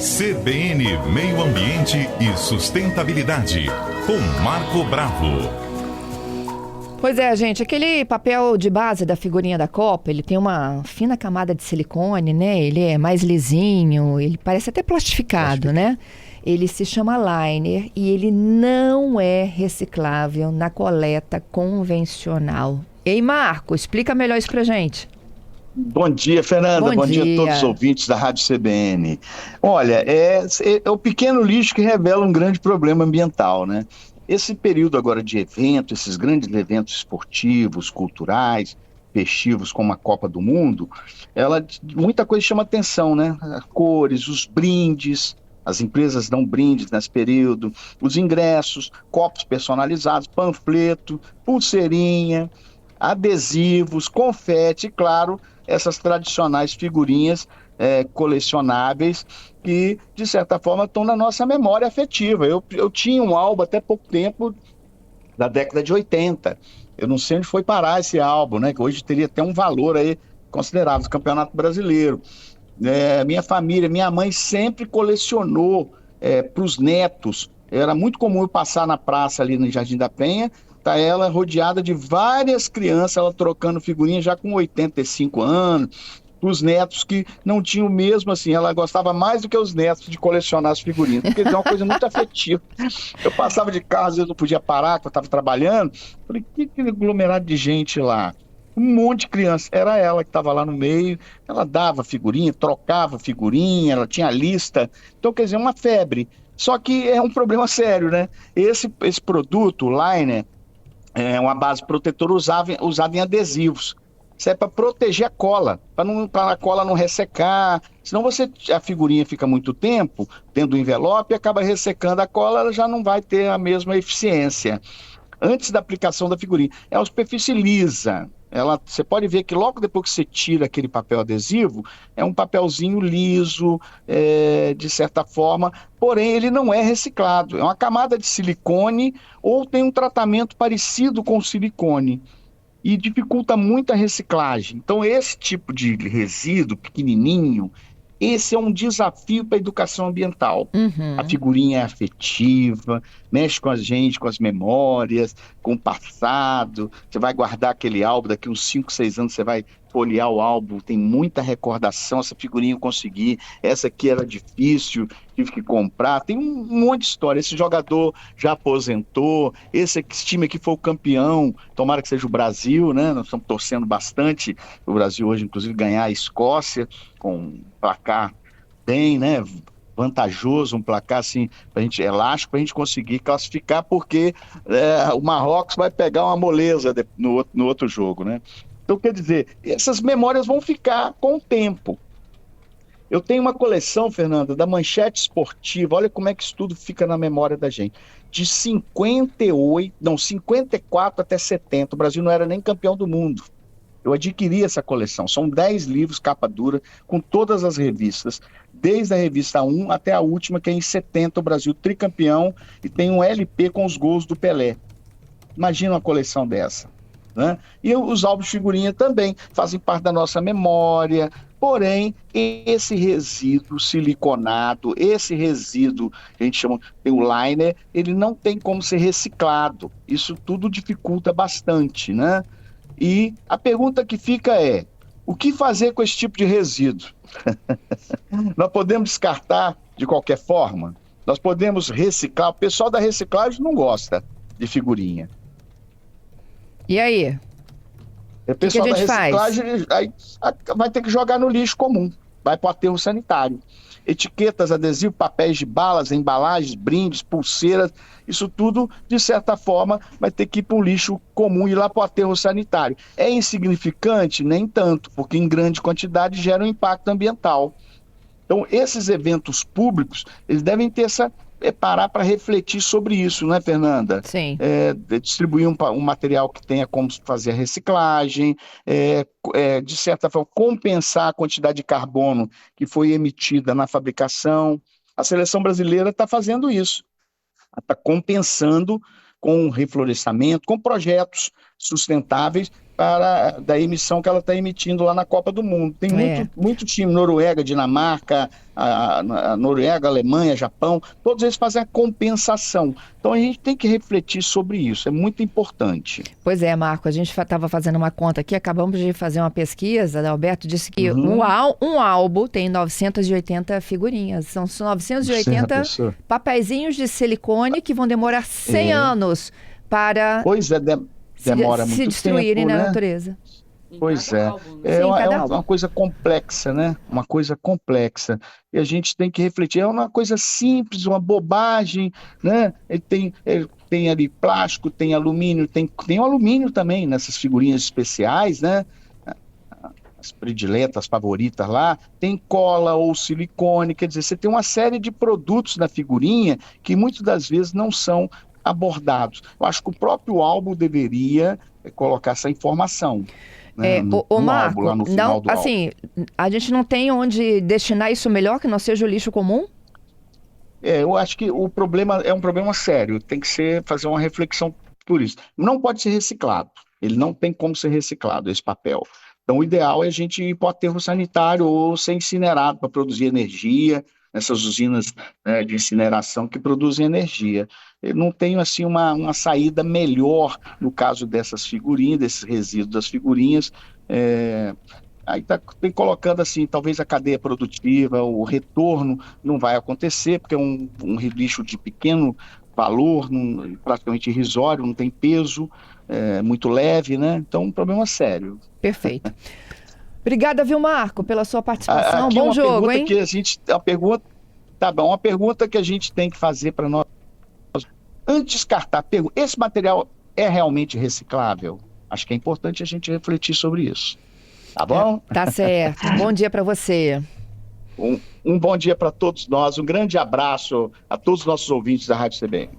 CBN Meio Ambiente e Sustentabilidade, com Marco Bravo. Pois é, gente, aquele papel de base da figurinha da Copa, ele tem uma fina camada de silicone, né? Ele é mais lisinho, ele parece até plastificado, né? Ele se chama liner e ele não é reciclável na coleta convencional. Ei, Marco, explica melhor isso pra gente. Bom dia, Fernanda. Bom dia a todos os ouvintes da Rádio CBN. Olha, é o pequeno lixo que revela um grande problema ambiental, né? Esse período agora de evento, esses grandes eventos esportivos, culturais, festivos como a Copa do Mundo, muita coisa chama atenção, né? As cores, os brindes, as empresas dão brindes nesse período, os ingressos, copos personalizados, panfleto, pulseirinha, adesivos, confete, e claro, essas tradicionais figurinhas colecionáveis que, de certa forma, estão na nossa memória afetiva. Eu tinha um álbum até pouco tempo, da década de 80. Eu não sei onde foi parar esse álbum, né? Que hoje teria até um valor aí considerável do Campeonato Brasileiro. Minha família, minha mãe sempre colecionou para os netos. Era muito comum eu passar na praça ali no Jardim da Penha, tá ela rodeada de várias crianças, ela trocando figurinha já com 85 anos, os netos que não tinham mesmo assim, ela gostava mais do que os netos de colecionar as figurinhas, porque é uma coisa muito afetiva. Eu passava de carro, às vezes não podia parar, porque eu estava trabalhando, falei, que aglomerado de gente lá? Um monte de criança, era ela que estava lá no meio, ela dava figurinha, trocava figurinha, ela tinha lista, então quer dizer, uma febre. Só que é um problema sério, né? Esse produto, o liner, é uma base protetora usada em adesivos. Isso é para proteger a cola, para a cola não ressecar. Senão a figurinha fica muito tempo dentro do envelope e acaba ressecando a cola, ela já não vai ter a mesma eficiência. Antes da aplicação da figurinha, é uma superfície lisa. Você pode ver que logo depois que você tira aquele papel adesivo, é um papelzinho liso, de certa forma, porém ele não é reciclado. É uma camada de silicone ou tem um tratamento parecido com silicone e dificulta muito a reciclagem. Então esse tipo de resíduo pequenininho, esse é um desafio para a educação ambiental. Uhum. A figurinha é afetiva, mexe com a gente, com as memórias, com o passado. Você vai guardar aquele álbum, daqui uns 5, 6 anos você vai folhear o álbum, tem muita recordação, essa figurinha eu consegui, essa aqui era difícil, tive que comprar. Tem um monte de história. Esse jogador já aposentou, esse time aqui foi o campeão, tomara que seja o Brasil, né? Nós estamos torcendo bastante o Brasil hoje, inclusive, ganhar a Escócia com um placar bem, né, vantajoso, um placar assim, elástico, para a gente conseguir classificar, porque o Marrocos vai pegar uma moleza no outro jogo, né? Então, quer dizer, essas memórias vão ficar com o tempo. Eu tenho uma coleção, Fernanda, da Manchete Esportiva, olha como é que isso tudo fica na memória da gente, de 54 até 70, o Brasil não era nem campeão do mundo. Eu adquiri essa coleção, são 10 livros, capa dura, com todas as revistas, desde a revista 1 até a última, que é em 70, o Brasil tricampeão, e tem um LP com os gols do Pelé. Imagina uma coleção dessa, né? E os álbuns de figurinha também fazem parte da nossa memória, porém, esse resíduo siliconado, esse resíduo que a gente chama, tem o liner, ele não tem como ser reciclado. Isso tudo dificulta bastante, né? E a pergunta que fica é, o que fazer com esse tipo de resíduo? Nós podemos descartar de qualquer forma? Nós podemos reciclar? O pessoal da reciclagem não gosta de figurinha. E aí? O pessoal que a da gente reciclagem vai ter que jogar no lixo comum, vai para o aterro sanitário. Etiquetas, adesivos, papéis de balas, embalagens, brindes, pulseiras, isso tudo, de certa forma, vai ter que ir para um lixo comum e ir lá para o aterro sanitário. É insignificante? Nem tanto, porque em grande quantidade gera um impacto ambiental. Então, esses eventos públicos, eles devem ter parar para refletir sobre isso, não é, Fernanda? Sim. Distribuir um material que tenha como fazer a reciclagem, de certa forma, compensar a quantidade de carbono que foi emitida na fabricação. A seleção brasileira está fazendo isso, está compensando com reflorestamento, com projetos sustentáveis da emissão que ela está emitindo lá na Copa do Mundo. Tem muito time, Noruega, Dinamarca, a Noruega, Alemanha, Japão, todos eles fazem a compensação. Então a gente tem que refletir sobre isso, é muito importante. Pois é, Marco, a gente estava fazendo uma conta aqui, acabamos de fazer uma pesquisa, né? Alberto disse que um álbum tem 980 figurinhas, são 980 papeizinhos de silicone que vão demorar 100 anos para... Pois é, demora muito se destruírem tempo, na né? natureza. Pois é. É uma coisa complexa, né? Uma coisa complexa. E a gente tem que refletir. É uma coisa simples, uma bobagem, né? Ele tem ali plástico, tem alumínio, tem o alumínio também nessas figurinhas especiais, né? As prediletas, favoritas lá, tem cola ou silicone, quer dizer, você tem uma série de produtos na figurinha que muitas das vezes não são abordados. Eu acho que o próprio álbum deveria colocar essa informação. Né, Marco, álbum, lá no final do assim, a gente não tem onde destinar isso melhor que não seja o lixo comum? Eu acho que o problema é um problema sério, tem que fazer uma reflexão por isso. Não pode ser reciclado, ele não tem como ser reciclado, esse papel. Então, o ideal é a gente ir para o aterro sanitário ou ser incinerado para produzir energia, nessas usinas de incineração que produzem energia. Eu não tenho assim uma saída melhor no caso dessas figurinhas, desses resíduos das figurinhas. Aí tem colocando assim, talvez a cadeia produtiva, o retorno não vai acontecer, porque é um lixo de pequeno valor, praticamente irrisório, não tem peso, muito leve, né? Então, um problema sério. Perfeito. Obrigada, viu, Marco, pela sua participação. Bom jogo, hein? Uma pergunta que a gente tem que fazer para nós. Antes de descartar, esse material é realmente reciclável? Acho que é importante a gente refletir sobre isso. Tá bom? Tá certo. Bom dia para você. Um bom dia para todos nós. Um grande abraço a todos os nossos ouvintes da Rádio CBN.